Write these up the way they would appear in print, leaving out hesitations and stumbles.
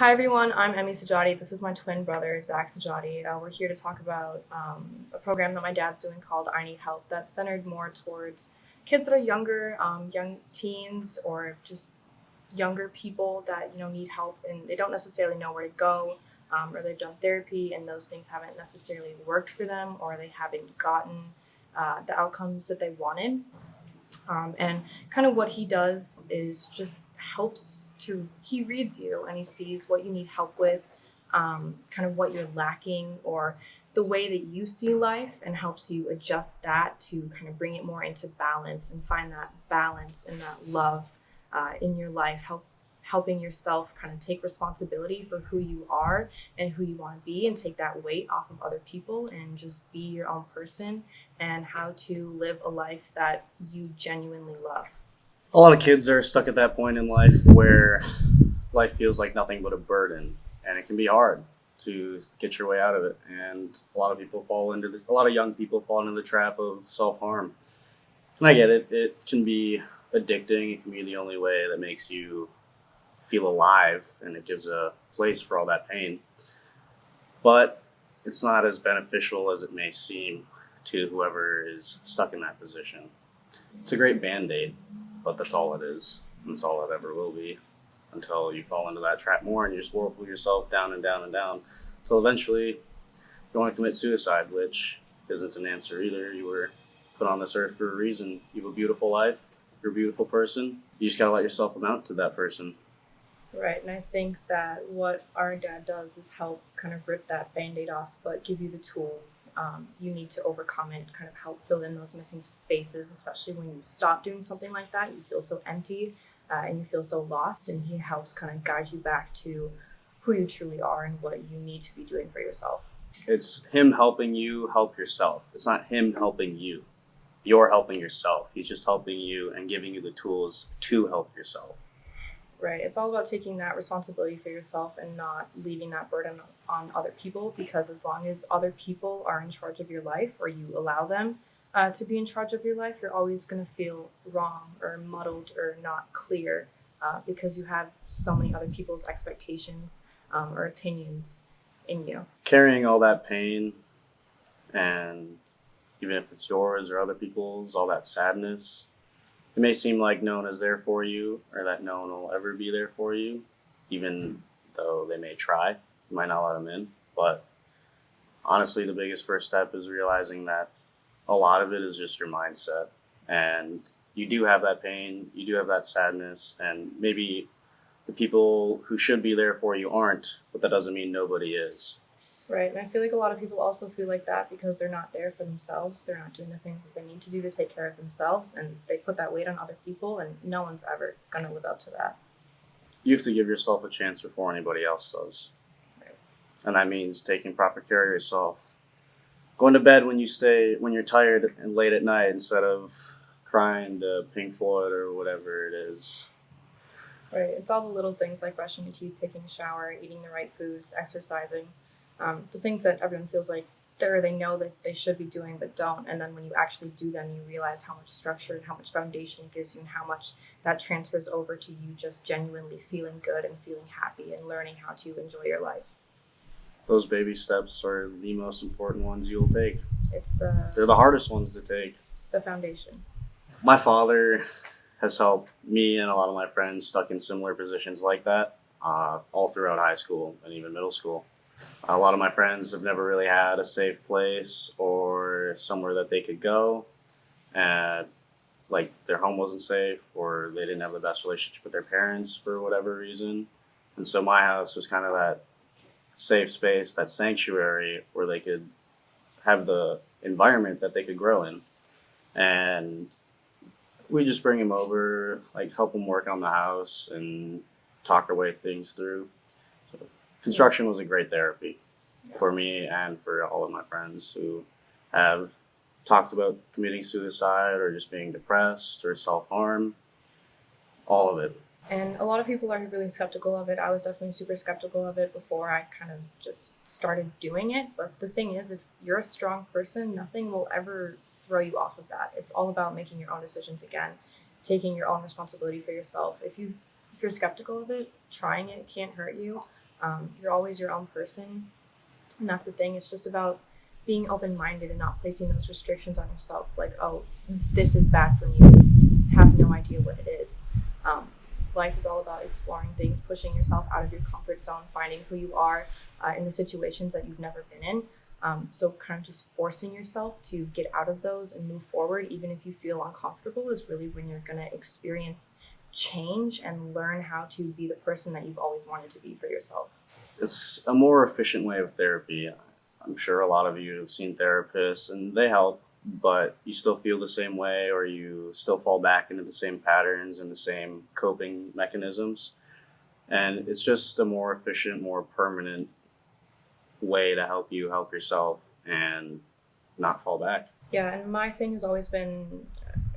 Hi everyone, I'm Emmy Sajati. This is my twin brother, Zach Sajati. We're here to talk about a program that my dad's doing called I Need Help that's centered more towards kids that are younger, young teens, or just younger people that need help and they don't necessarily know where to go, or they've done therapy and those things haven't necessarily worked for them, or they haven't gotten the outcomes that they wanted. And kind of what he does is just he reads you and he sees what you need help with, kind of what you're lacking or the way that you see life, and helps you adjust that to kind of bring it more into balance and find that balance and that love in your life, helping yourself kind of take responsibility for who you are and who you want to be, and take that weight off of other people and just be your own person, and how to live a life that you genuinely love. A lot of kids are stuck at that point in life where life feels like nothing but a burden, and it can be hard to get your way out of it. And a lot of young people fall into the trap of self harm. And I get it; it can be addicting. It can be the only way that makes you feel alive, and it gives a place for all that pain. But it's not as beneficial as it may seem to whoever is stuck in that position. It's a great band aid, but that's all it is. That's all it ever will be until you fall into that trap more and you just whirlpool yourself down and down and down until eventually you want to commit suicide, which isn't an answer either. You were put on this earth for a reason. You have a beautiful life. You're a beautiful person. You just gotta let yourself amount to that person. Right, and I think that what our dad does is help kind of rip that band-aid off, but give you the tools you need to overcome it, kind of help fill in those missing spaces, especially when you stop doing something like that. You feel so empty, and you feel so lost, and he helps kind of guide you back to who you truly are and what you need to be doing for yourself. It's him helping you help yourself. It's not him helping you. You're helping yourself. He's just helping you and giving you the tools to help yourself. Right. It's all about taking that responsibility for yourself and not leaving that burden on other people, because as long as other people are in charge of your life, or you allow them to be in charge of your life, you're always going to feel wrong or muddled or not clear, because you have so many other people's expectations or opinions in you. Carrying all that pain, and even if it's yours or other people's, all that sadness, it may seem like no one is there for you or that no one will ever be there for you, even though they may try. You might not let them in. But honestly, the biggest first step is realizing that a lot of it is just your mindset. And you do have that pain, you do have that sadness, and maybe the people who should be there for you aren't, but that doesn't mean nobody is. Right. And I feel like a lot of people also feel like that because they're not there for themselves. They're not doing the things that they need to do to take care of themselves. And they put that weight on other people, and no one's ever going to live up to that. You have to give yourself a chance before anybody else does. Right. And that means taking proper care of yourself. Going to bed when you're tired and late at night instead of crying to Pink Floyd or whatever it is. Right. It's all the little things like brushing your teeth, taking a shower, eating the right foods, exercising. The things that everyone feels like they know that they should be doing but don't. And then when you actually do them, you realize how much structure and how much foundation it gives you, and how much that transfers over to you just genuinely feeling good and feeling happy and learning how to enjoy your life. Those baby steps are the most important ones you'll take. It's the They're the hardest ones to take. the foundation. My father has helped me and a lot of my friends stuck in similar positions like that all throughout high school and even middle school. A lot of my friends have never really had a safe place or somewhere that they could go. And like their home wasn't safe, or they didn't have the best relationship with their parents for whatever reason. And so my house was kind of that safe space, that sanctuary where they could have the environment that they could grow in. And we just bring them over, like help them work on the house and talk our way things through. So construction was a great therapy for me and for all of my friends who have talked about committing suicide or just being depressed or self harm, all of it. And a lot of people are really skeptical of it. I was definitely super skeptical of it before I kind of just started doing it. But the thing is, if you're a strong person, nothing will ever throw you off of that. It's all about making your own decisions again, taking your own responsibility for yourself. If you're skeptical of it, trying it can't hurt you. You're always your own person. And that's the thing. It's just about being open-minded and not placing those restrictions on yourself. Like, oh, this is bad for me. You have no idea what it is. Life is all about exploring things, pushing yourself out of your comfort zone, finding who you are in the situations that you've never been in. So kind of just forcing yourself to get out of those and move forward, even if you feel uncomfortable, is really when you're going to experience change and learn how to be the person that you've always wanted to be for yourself. It's a more efficient way of therapy. I'm sure a lot of you have seen therapists and they help, but you still feel the same way, or you still fall back into the same patterns and the same coping mechanisms. And it's just a more efficient, more permanent way to help you help yourself and not fall back. Yeah, and my thing has always been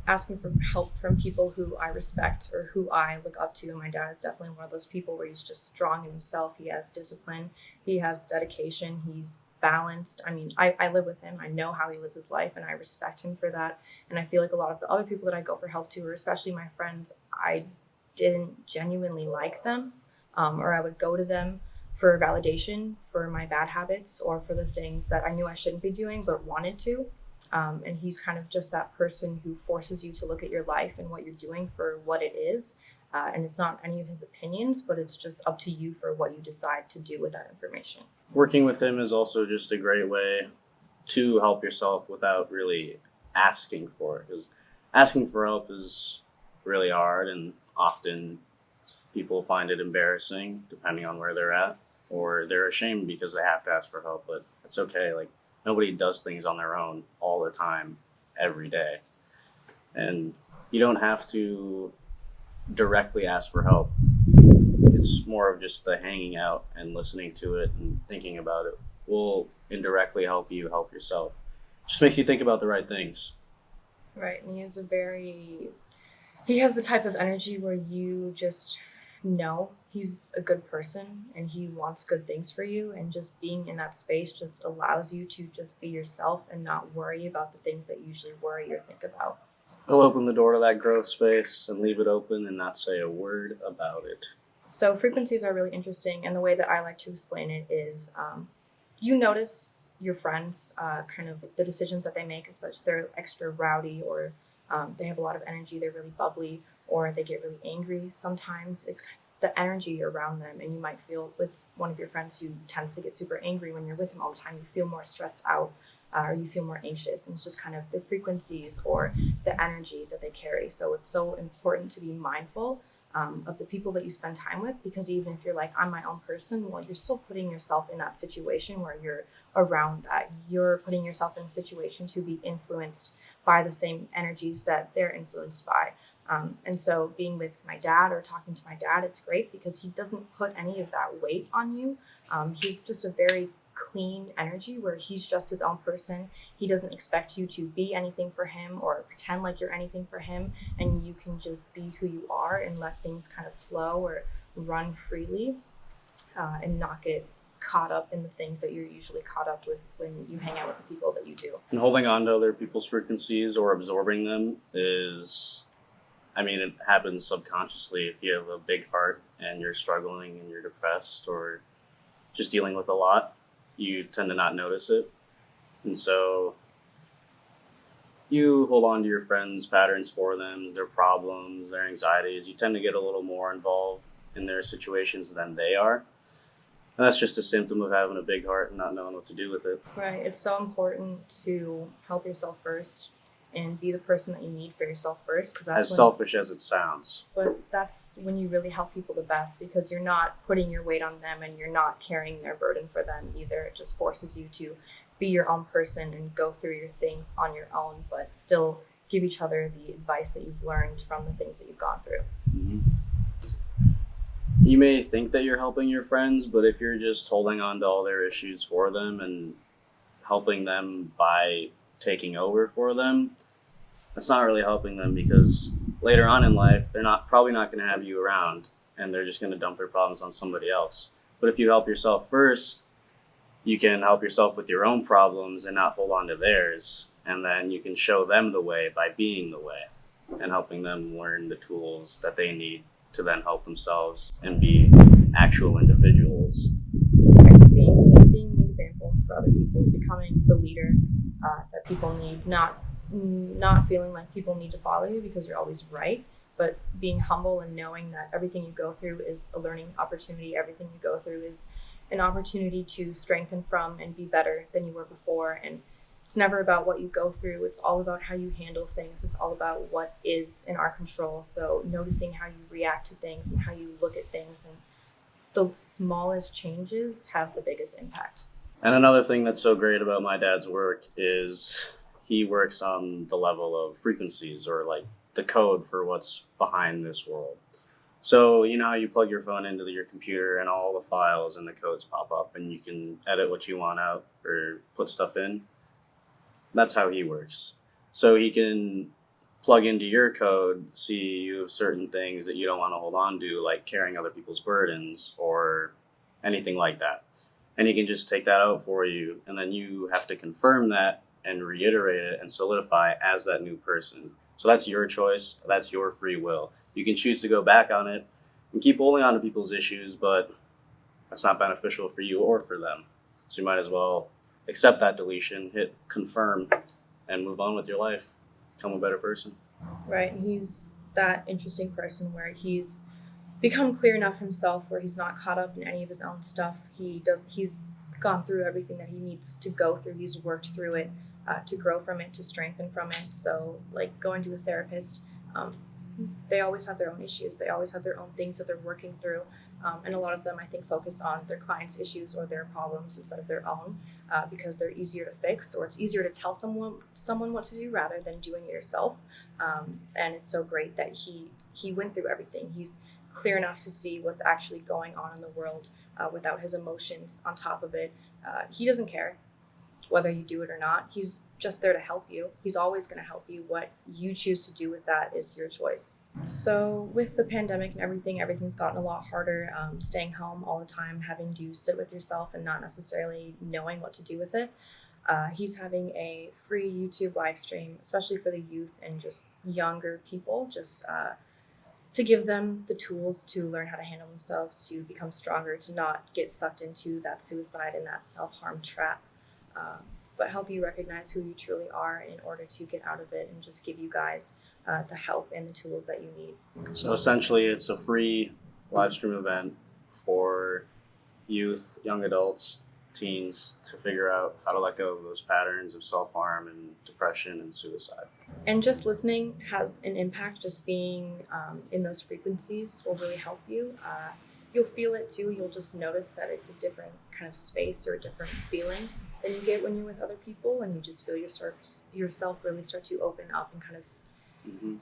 asking for help from people who I respect or who I look up to. And my dad is definitely one of those people where he's just strong in himself. He has discipline, he has dedication, he's balanced. I mean, I live with him. I know how he lives his life and I respect him for that. And I feel like a lot of the other people that I go for help to, or especially my friends, I didn't genuinely like them, or I would go to them for validation for my bad habits or for the things that I knew I shouldn't be doing but wanted to. And he's kind of just that person who forces you to look at your life and what you're doing for what it is. And it's not any of his opinions, but it's just up to you for what you decide to do with that information. Working with him is also just a great way to help yourself without really asking for it, because asking for help is really hard, and often people find it embarrassing depending on where they're at, or they're ashamed because they have to ask for help. But it's okay. Like, nobody does things on their own all the time, every day. And you don't have to directly ask for help. It's more of just the hanging out and listening to it and thinking about it will indirectly help you help yourself. Just makes you think about the right things. Right. And he has the type of energy where you just know he's a good person and he wants good things for you, and just being in that space just allows you to just be yourself and not worry about the things that you usually worry or think about. He'll open the door to that growth space and leave it open and not say a word about it. So frequencies are really interesting, and the way that I like to explain it is you notice your friends, kind of the decisions that they make, especially if they're extra rowdy or they have a lot of energy, they're really bubbly, or they get really angry. Sometimes it's the energy around them, and you might feel with one of your friends who tends to get super angry when you're with them all the time, you feel more stressed out, or you feel more anxious, and it's just kind of the frequencies or the energy that they carry. So it's so important to be mindful of the people that you spend time with, because even if you're like, I'm my own person, well, you're still putting yourself in that situation where you're around that. You're putting yourself in a situation to be influenced by the same energies that they're influenced by. And so being with my dad or talking to my dad, it's great because he doesn't put any of that weight on you. He's just a very clean energy where he's just his own person. He doesn't expect you to be anything for him or pretend like you're anything for him, and you can just be who you are and let things kind of flow or run freely, and not get caught up in the things that you're usually caught up with when you hang out with the people that you do. And holding on to other people's frequencies or absorbing them is, it happens subconsciously. If you have a big heart and you're struggling and you're depressed or just dealing with a lot, you tend to not notice it. And so you hold on to your friends' patterns for them, their problems, their anxieties. You tend to get a little more involved in their situations than they are. And that's just a symptom of having a big heart and not knowing what to do with it. Right. It's so important to help yourself first and be the person that you need for yourself first. As selfish as it sounds. But that's when you really help people the best, because you're not putting your weight on them and you're not carrying their burden for them either. It just forces you to be your own person and go through your things on your own, but still give each other the advice that you've learned from the things that you've gone through. Mm-hmm. You may think that you're helping your friends, but if you're just holding on to all their issues for them and helping them by taking over for them, that's not really helping them, because later on in life, they're probably not going to have you around, and they're just going to dump their problems on somebody else. But if you help yourself first, you can help yourself with your own problems and not hold on to theirs. And then you can show them the way by being the way and helping them learn the tools that they need to then help themselves and be actual individuals. leader that people need, not feeling like people need to follow you because you're always right, but being humble and knowing that everything you go through is a learning opportunity. Everything you go through is an opportunity to strengthen from and be better than you were before. And it's never about what you go through. It's all about how you handle things. It's all about what is in our control. So noticing how you react to things and how you look at things, and the smallest changes have the biggest impact. And another thing that's so great about my dad's work is he works on the level of frequencies, or like the code for what's behind this world. So you know how you plug your phone into your computer and all the files and the codes pop up and you can edit what you want out or put stuff in? That's how he works. So he can plug into your code, see you have certain things that you don't want to hold on to, like carrying other people's burdens or anything like that. And he can just take that out for you, and then you have to confirm that and reiterate it and solidify as that new person. So that's your choice. That's your free will. You can choose to go back on it and keep holding on to people's issues, but that's not beneficial for you or for them. So you might as well accept that deletion, hit confirm, and move on with your life. Become a better person. Right. And he's that interesting person where he's become clear enough himself where he's not caught up in any of his own stuff. He's gone through everything that he needs to go through. He's worked through it to grow from it, to strengthen from it. So like going to a therapist, they always have their own issues. They always have their own things that they're working through. And a lot of them, I think, focus on their clients' issues or their problems instead of their own, because they're easier to fix, or it's easier to tell someone what to do rather than doing it yourself. And it's so great that he went through everything. He's clear enough to see what's actually going on in the world without his emotions on top of it. He doesn't care whether you do it or not. He's just there to help you. He's always going to help you. What you choose to do with that is your choice. So with the pandemic and everything's gotten a lot harder. Staying home all the time, having to sit with yourself and not necessarily knowing what to do with it. He's having a free YouTube live stream, especially for the youth and just younger people, just to give them the tools to learn how to handle themselves, to become stronger, to not get sucked into that suicide and that self-harm trap. But help you recognize who you truly are in order to get out of it, and just give you guys the help and the tools that you need. So essentially, it's a free live stream event for youth, young adults, teens to figure out how to let go of those patterns of self-harm and depression and suicide. And just listening has an impact. Just being in those frequencies will really help you. You'll feel it too. You'll just notice that it's a different kind of space or a different feeling than you get when you're with other people, and you just feel yourself really start to open up and kind of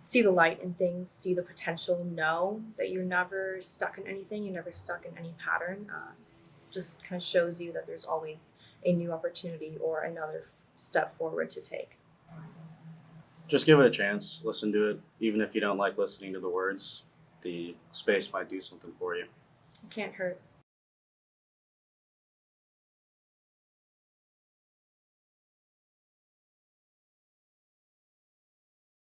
see the light in things, see the potential, know that you're never stuck in anything, you're never stuck in any pattern. Just kind of shows you that there's always a new opportunity or another step forward to take. Just give it a chance. Listen to it. Even if you don't like listening to the words, the space might do something for you. It can't hurt.